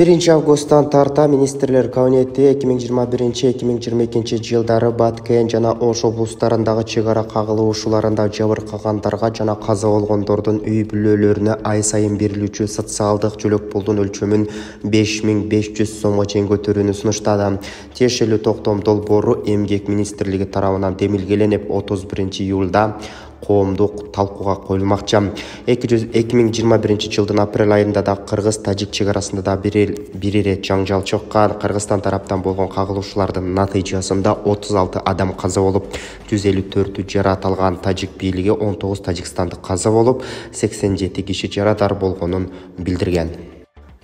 1 августтан тарта министрлер кабинети 2021-2022 жылдары Баткен жана Ош облустарындагы чегара кагылышууларында жабыркагандарга жана каза болгондордун үй бүлөлөрүнө ай сайын берилүүчү социалдык жөлөк пулдун өлчөмүн 5500 сомго чейин көтөрүүнү сунуштады. Тиешелүү токтом долбоору Эмгек министрлиги тарабынан демилгеленип 31 июлда коомдук талкууга коюлмакчы. 2021 жылдын апрель айында да кыргыз-тажик чегарасында да бир ирет жаңжал чыккан. Кыргызстан тараптан болгон кагылышуулардын натыйжасында 36 адам каза болуп, 154 жарат алган. Тажик бийлиги 19 тажикстандык каза болуп, 87 киши жарадар болгонун билдирген.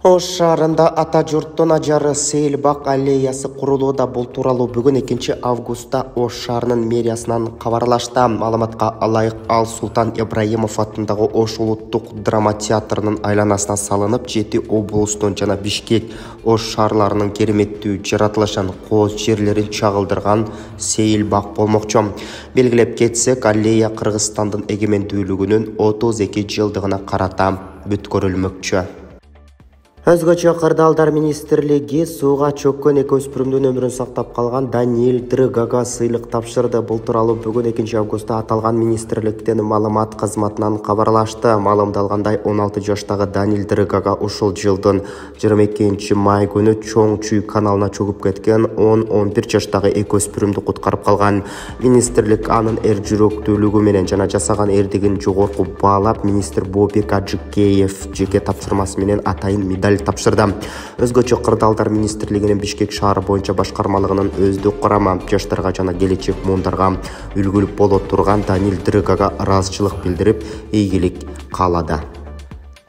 Ош шаарында ата журттун ажары Сейилбак аллеясы курулууда. Бул тууралуу бүгүн 2 августта Ош шаарынын мэриясынан кабарлашты. Маалыматка ылайык, ал Султан Ибраимов атындагы Ош улуттук драма театрынын айланасына салынып, 7 облустун жана Бишкек, Ош шаарларынын кереметтүү жаратылышын, кооз жерлерин чагылдырган Сейилбак болмокчу. Белгилеп кетсек, аллея Кыргызстандын эгемендүүлүгүнүн 32 жылдыгына карата бүткөрүлмөкчү. Өзгөчө Кырдаалдар министрлиги сууга чөккөн экөөспүрүмдүн өмүрүн сактап калган Даниэль Дрыгага сыйлык тапшырды. Бул тууралуу бүгүн 2 августта аталган министрликтин маалымат кызматынан кабарлашты. Маалымдалгандай, 16 жаштагы Даниэль Дрыгага ушул жылдын 22 май күнү Чоң Чүй каналына чөгүп кеткен 10-11 жаштагы экөөспүрүмдү куткарып калган. Министрлик анын эр жүрөктүүлүгү менен жана жасаган эрдигин жогорку баалап, министр Бобек Ажыкеев жеке тапшырмасы менен атайын медаль тапшырды. Өзгөчө Кырдаалдар министрлигинин Бишкек шаары боюнча башкармалыгынын өздүк курамы жаштарга жана келечек муундарга үлгүлүк боло турган Даниэль Дрыгага ыраазычылык билдирип, ийгилик каалады.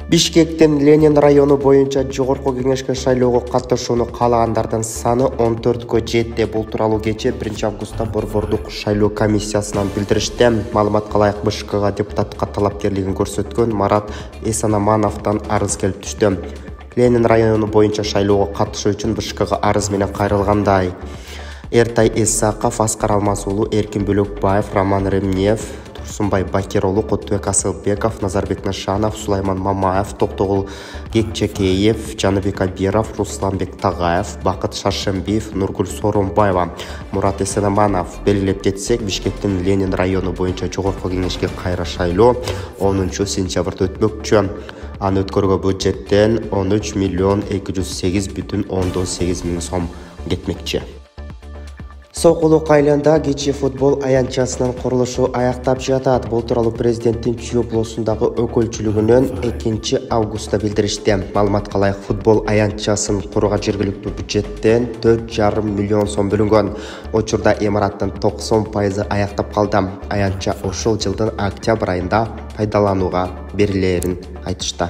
Бишкектин Ленин району боюнча жогорку кеңешке шайлоого катышууну каалагандардын саны 14кө жетти. Бул тууралуу кечээ 1 августта Борбордук шайлоо комиссиясынан билдиришти. Маалыматка ылайык, БШКга депутатка талапкерлигин көрсөткөн Марат Эсанамановдон арыз келип түштү. Ленин району боюнча шайлоого катышуу үчүн БШКга арыз менен кайрылгандай: Эртай Исаков, Аскар Алмаз уулу, Эркин Бөлөкбаев, Роман Ремнев, Турсунбай Бакир уулу, Кутбек Асылбеков, Назарбек Нашанов, Сулайман Мамаев, Токтогул Кекчекеев, Жаныбек Абиров, Русланбек Тагаев, Бакыт Шаршембиев, Нургүл Соромбаева, Мурат Эсенаманов. Белгилеп кетсек, Бишкектин Ленин району боюнча жогорку кеңешке кайра шайлоо 10 сентябрда өтмөкчү. Аны өткөрүүгө бюджеттен 13.208.8 миң сом кетмекчи. Сокулук айылында кичи футбол аянтчасынын курулушу аяктап жатат. Бул тууралуу президенттин Чүй облусундагы өкүлчүлүгүнөн 2 августта билдиришти. Маалыматка ылайык, футбол аянтчасын курууга жергиликтүү бюджеттен 4,5 миллион сом бөлүнгөн. Учурда имараттын 90% аяктап калды. Аянтча ушул жылдын октябрь айында пайдаланууга берилерин айтышты.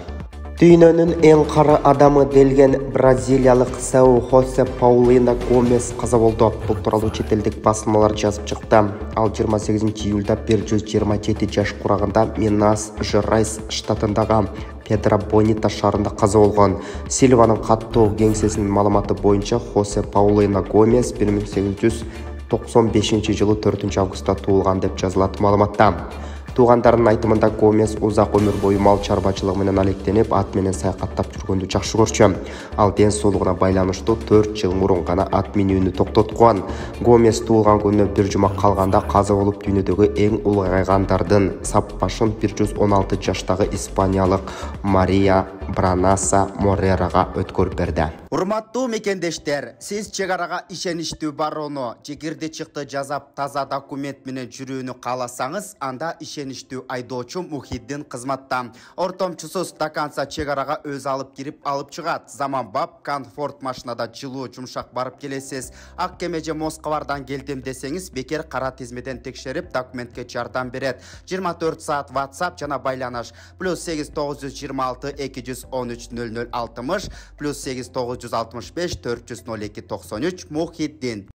Дүйнөнүн эң кара адамы делген бразилиялык Сау Хосе Паулина Гомес каза болду. Бул тууралуу чет элдик басылмалар жазып чыкты. Ал 28 июлда 127 жаш курагында Минас Жерайс штатындагы Педро Бонита шаарында каза болгон. Сильванын каттуу кеңсесинин маалыматы боюнча, Хосе Паулина Гомес 1895 жылы 4 августта туулган деп жазылат маалыматта. Туугандарынын айтымында, Гомес узак өмүр бою мал чарбачылыгы менен алектенип, ат менен саякаттап жүргөндү жакшы көрчү. Ал ден соолугуна байланыштуу 4 жыл мурун гана ат минүүнү токтоткон. Гомес туулган күнүнө 1 жума калганда каза болуп, дүйнөдөгү эң улгайгандардын саппашын 116 жаштагы испаниялык Мария Бранаса Морерага өткөрүп берди. Урматтуу мекендештер, сиз чегарага ишеничтүү барууну, жегирди чыкты жазап таза документ менен жүрүүнү кааласаңыз, анда ишеничтүү айдоочу Мухиддин кызматта. Ортомчусу стаканса чегарага өз алып кирип алып чыгат. Заманбап комфорт машинада жылуу жумшак барып келесиз. Ак кеме же Москвардан келдим десеңиз, бекер кара тизмеден текшерип документке жардам берет. 24 саат WhatsApp жана байланыш +8 926 213 0060 +8 965 402 93 Мухиддин.